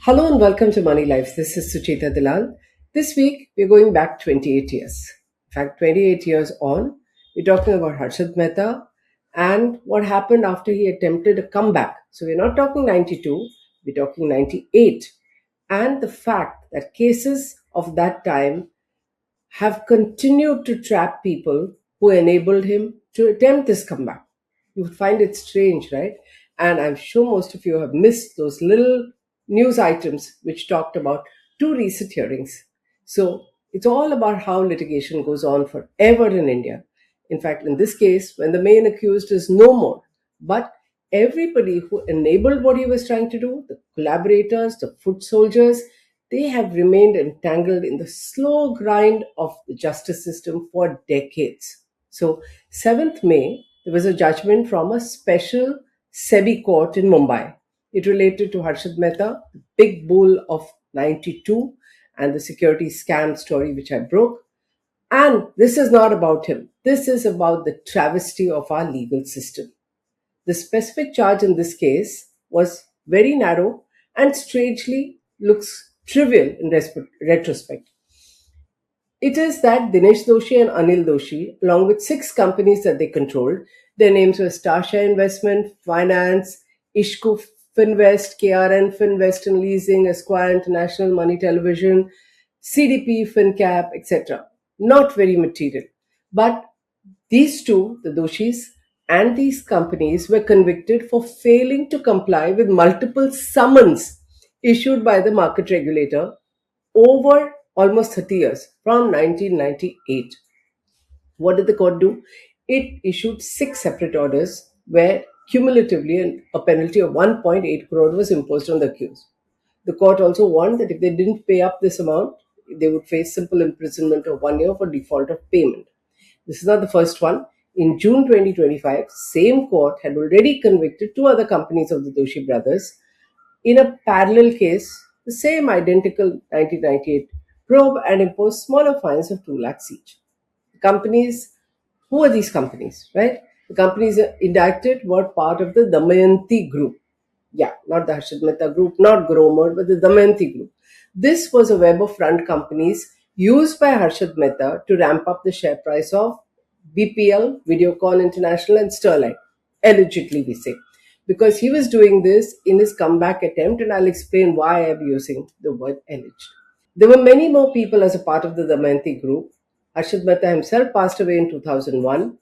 Hello and welcome to Moneylife. This is Sucheta Dalal. This week, we're going back 28 years. In fact, 28 years on, we're talking about Harshad Mehta and what happened after he attempted a comeback. So we're not talking 92, we're talking 98. And the fact that cases of that time have continued to trap people who enabled him to attempt this comeback. You would find it strange, right? And I'm sure most of you have missed those little news items which talked about two recent hearings. So it's all about how litigation goes on forever in India. In fact, in this case, when the main accused is no more, but everybody who enabled what he was trying to do, the collaborators, the foot soldiers, they have remained entangled in the slow grind of the justice system for decades. So, 7th May, there was a judgment from a special SEBI court in Mumbai. It related to Harshad Mehta, the big bull of 92, and the security scam story which I broke. And this is not about him. This is about the travesty of our legal system. The specific charge in this case was very narrow and strangely looks trivial in retrospect. It is that Dinesh Doshi and Anil Doshi, along with six companies that they controlled, their names were Starsha Investment, Finance, Ishku Finvest, KRN Finvest and Leasing, Esquire International, Money Television, CDP, FinCap, etc. Not very material. But these two, the Doshis, and these companies were convicted for failing to comply with multiple summons issued by the market regulator over almost 30 years from 1998. What did the court do? It issued six separate orders where cumulatively a penalty of 1.8 crore was imposed on the accused. The court also warned that if they didn't pay up this amount, they would face simple imprisonment of 1 year for default of payment. This is not the first one. In June 2025, same court had already convicted two other companies of the Doshi brothers in a parallel case, the same identical 1998 probe, and imposed smaller fines of 2 lakhs each. The companies, who are these companies, right? The companies indicted were part of the Damayanti Group. Yeah, not the Harshad Mehta Group, not Gromer, but the Damayanti Group. This was a web of front companies used by Harshad Mehta to ramp up the share price of BPL, Videocon International, and Sterlite. Allegedly, we say. Because he was doing this in his comeback attempt, and I'll explain why I'm using the word alleged. There were many more people as a part of the Damayanti Group. Harshad Mehta himself passed away in 2001,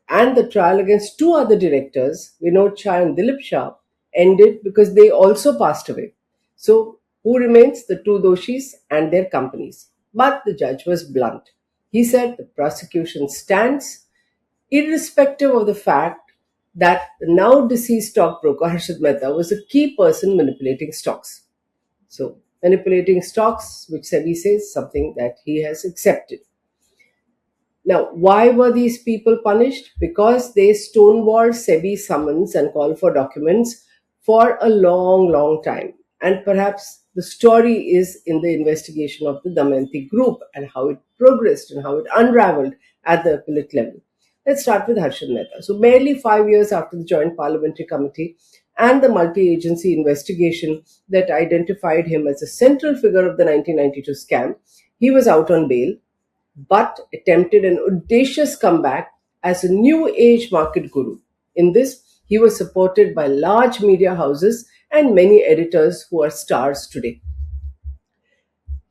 and the trial against two other directors, Vinod Shah and Dilip Shah, ended because they also passed away. So, who remains? The two Doshis and their companies. But the judge was blunt. He said the prosecution stands irrespective of the fact that the now deceased stockbroker Harshad Mehta was a key person manipulating stocks. So, manipulating stocks, which SEBI says, something that he has accepted. Now, why were these people punished? Because they stonewalled SEBI summons and call for documents for a long, long time. And perhaps the story is in the investigation of the Damayanti Group and how it progressed and how it unraveled at the appellate level. Let's start with Harshad Mehta. So, barely 5 years after the Joint Parliamentary Committee and the multi-agency investigation that identified him as a central figure of the 1992 scam, he was out on bail, but attempted an audacious comeback as a new age market guru. In this, he was supported by large media houses and many editors who are stars today.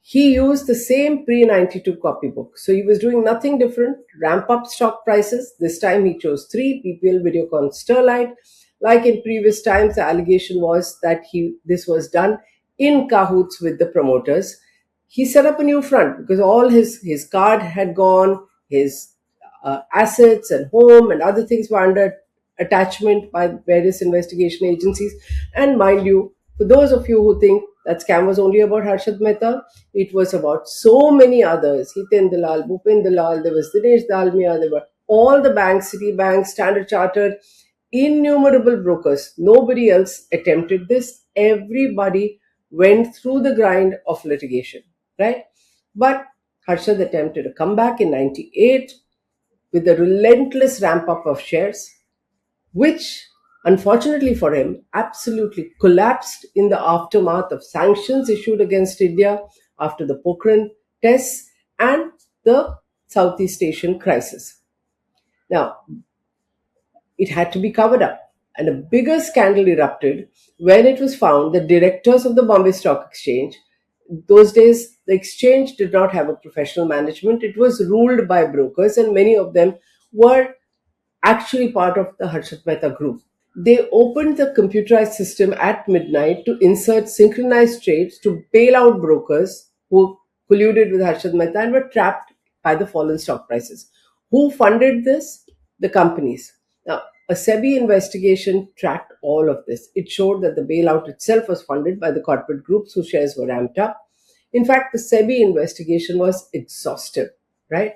He used the same pre-92 copybook. So he was doing nothing different, ramp up stock prices. This time he chose three, BPL, Videocon, Sterlite. Like in previous times, the allegation was that this was done in cahoots with the promoters. He set up a new front because all his card had gone, his assets and home and other things were under attachment by various investigation agencies. And mind you, for those of you who think that scam was only about Harshad Mehta, it was about so many others. Hiten Dalal, Bhupin Dalal, there was Dinesh Dalmia, there were all the banks, Citibank, Standard Chartered, innumerable brokers. Nobody else attempted this. Everybody went through the grind of litigation, right? But Harshad attempted a comeback in 98 with a relentless ramp up of shares, which unfortunately for him, absolutely collapsed in the aftermath of sanctions issued against India after the Pokhran tests and the Southeast Asian crisis. Now, it had to be covered up. And a bigger scandal erupted when it was found that directors of the Bombay Stock Exchange, those days the exchange did not have a professional management, it was ruled by brokers, and many of them were actually part of the Harshad Mehta group. They opened the computerized system at midnight to insert synchronized trades to bail out brokers who colluded with Harshad Mehta and were trapped by the fallen stock prices. Who funded this? The companies. Now, a SEBI investigation tracked all of this. It showed that the bailout itself was funded by the corporate groups whose shares were ramped up. In fact, the SEBI investigation was exhaustive, right?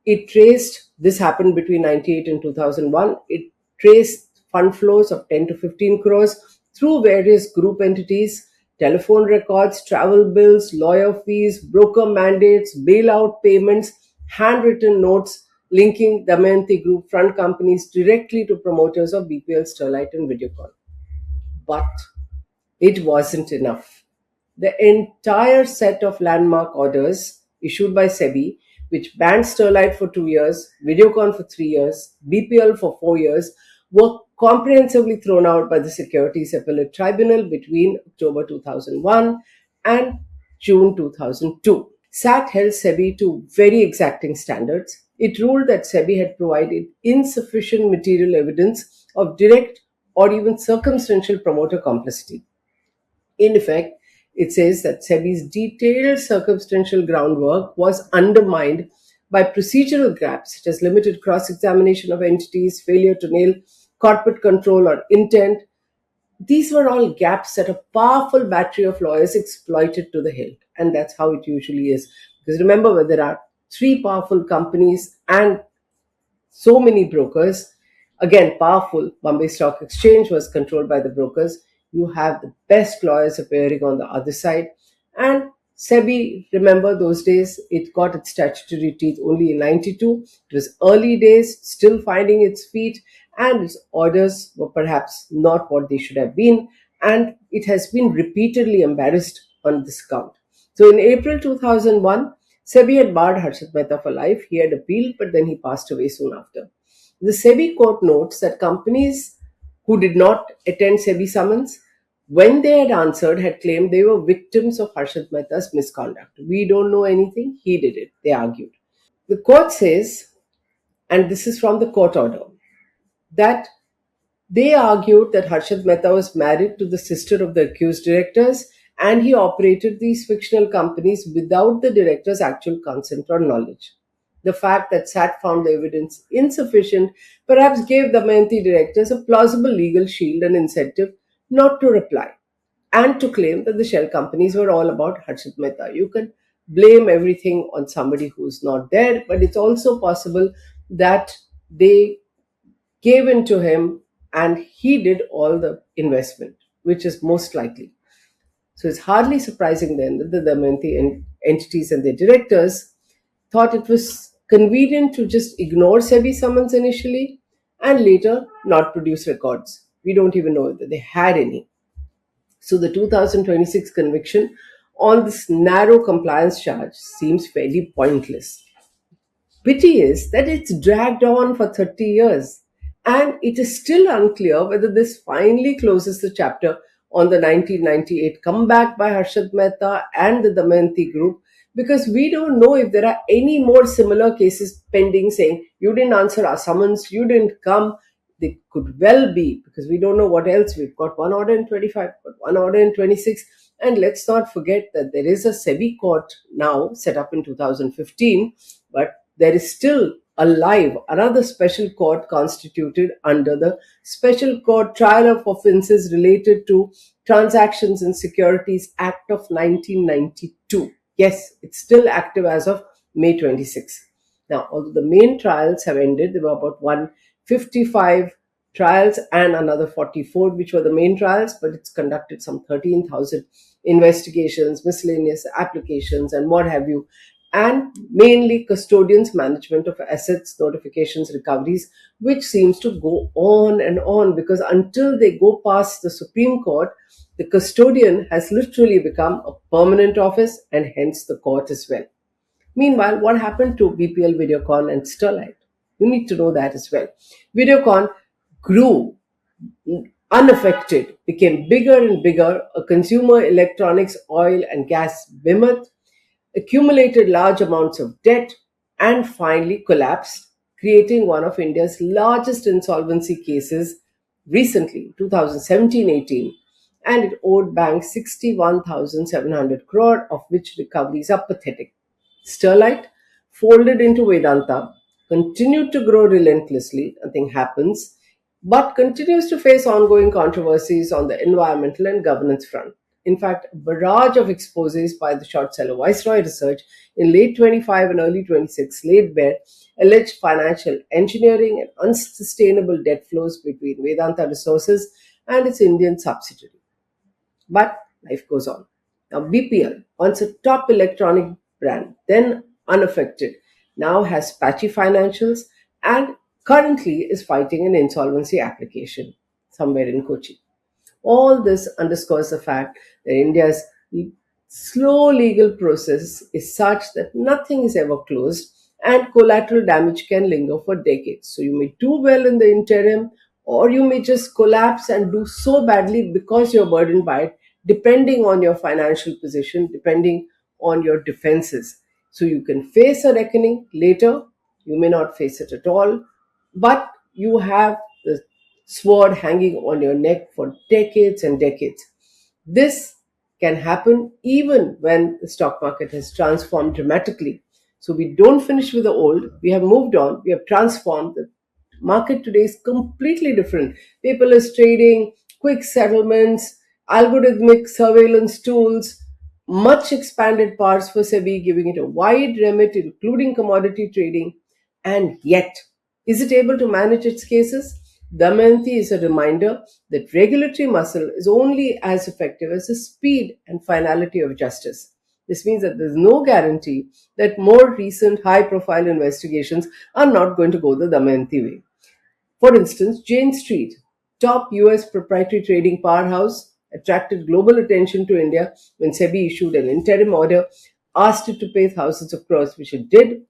It traced, this happened between 98 and 2001, it traced fund flows of 10 to 15 crores through various group entities, telephone records, travel bills, lawyer fees, broker mandates, bailout payments, handwritten notes linking Damayanti Group front companies directly to promoters of BPL, Sterlite, and Videocon. But it wasn't enough. The entire set of landmark orders issued by SEBI, which banned Sterlite for 2 years, Videocon for 3 years, BPL for 4 years, were comprehensively thrown out by the Securities Appellate Tribunal between October 2001 and June 2002. SAT held SEBI to very exacting standards. It ruled that SEBI had provided insufficient material evidence of direct or even circumstantial promoter complicity. In effect, it says that SEBI's detailed circumstantial groundwork was undermined by procedural gaps such as limited cross examination of entities, failure to nail corporate control or intent. These were all gaps that a powerful battery of lawyers exploited to the hilt. And that's how it usually is. Because remember, when there are three powerful companies and so many brokers. Again, powerful. Bombay Stock Exchange was controlled by the brokers. You have the best lawyers appearing on the other side. And SEBI, remember those days, it got its statutory teeth only in 92. It was early days, still finding its feet, and its orders were perhaps not what they should have been. And it has been repeatedly embarrassed on this count. So in April 2001, SEBI had barred Harshad Mehta for life. He had appealed, but then he passed away soon after. The SEBI court notes that companies who did not attend SEBI summons, when they had answered, had claimed they were victims of Harshad Mehta's misconduct. We don't know anything, he did it, they argued. The court says, and this is from the court order, that they argued that Harshad Mehta was married to the sister of the accused directors and he operated these fictional companies without the directors' actual consent or knowledge. The fact that SAT found the evidence insufficient perhaps gave the Damayanti directors a plausible legal shield and incentive not to reply and to claim that the shell companies were all about Harshad Mehta. You can blame everything on somebody who's not there, but it's also possible that they gave in to him and he did all the investment, which is most likely. So it's hardly surprising then that the Damayanti entities and their directors thought it was convenient to just ignore SEBI summons initially and later not produce records. We don't even know whether they had any. So the 2026 conviction on this narrow compliance charge seems fairly pointless. Pity is that it's dragged on for 30 years and it is still unclear whether this finally closes the chapter on the 1998 comeback by Harshad Mehta and the Damayanti Group, because we don't know if there are any more similar cases pending saying you didn't answer our summons, you didn't come. They could well be, because we don't know what else. We've got one order in 25, got one order in 26. And let's not forget that there is a SEBI court now set up in 2015, but there is still alive another special court constituted under the Special Court Trial of Offences Related to Transactions in Securities Act of 1992. Yes, it's still active as of May 26. Now, although the main trials have ended, there were about 155 trials and another 44, which were the main trials, but it's conducted some 13,000 investigations, miscellaneous applications, and what have you. and mainly custodians management of assets, notifications, recoveries, which seems to go on because until they go past the Supreme Court, the custodian has literally become a permanent office and hence the court as well. Meanwhile, what happened to BPL, Videocon, and Sterlite? You need to know that as well. Videocon grew unaffected, became bigger and bigger, a consumer electronics, oil, and gas behemoth, accumulated large amounts of debt, and finally collapsed, creating one of India's largest insolvency cases recently, 2017-18, and it owed banks 61,700 crore, of which recoveries are pathetic. Sterlite folded into Vedanta, continued to grow relentlessly, nothing happens, but continues to face ongoing controversies on the environmental and governance front. In fact, a barrage of exposés by the short seller Viceroy Research in late 25 and early 26 laid bare alleged financial engineering and unsustainable debt flows between Vedanta Resources and its Indian subsidiary. But life goes on. Now, BPL, once a top electronic brand, then unaffected, now has patchy financials and currently is fighting an insolvency application somewhere in Kochi. All this underscores the fact that India's slow legal process is such that nothing is ever closed and collateral damage can linger for decades. So you may do well in the interim, or you may just collapse and do so badly because you're burdened by it, depending on your financial position, depending on your defenses. So you can face a reckoning later, you may not face it at all, but you have the sword hanging on your neck for decades and decades. This can happen even when the stock market has transformed dramatically. So we don't finish with the old, we have moved on, we have transformed. The market today is completely different. Paperless trading, quick settlements, algorithmic surveillance tools, much expanded powers for SEBI, giving it a wide remit, including commodity trading. And yet, is it able to manage its cases? Damayanti is a reminder that regulatory muscle is only as effective as the speed and finality of justice. This means that there's no guarantee that more recent high profile investigations are not going to go the Damayanti way. For instance, Jane Street, top US proprietary trading powerhouse, attracted global attention to India when SEBI issued an interim order, asked it to pay thousands of crores, which it did.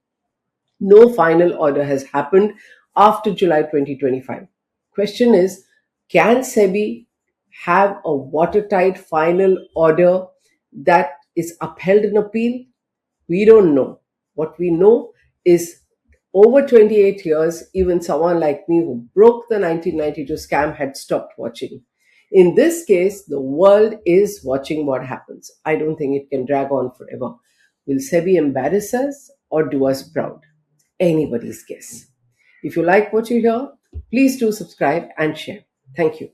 No final order has happened after July 2025. Question is, can SEBI have a watertight final order that is upheld in appeal? We don't know. What we know is over 28 years, even someone like me who broke the 1992 scam had stopped watching. In this case, the world is watching what happens. I don't think it can drag on forever. Will SEBI embarrass us or do us proud? Anybody's guess. If you like what you hear, please do subscribe and share. Thank you.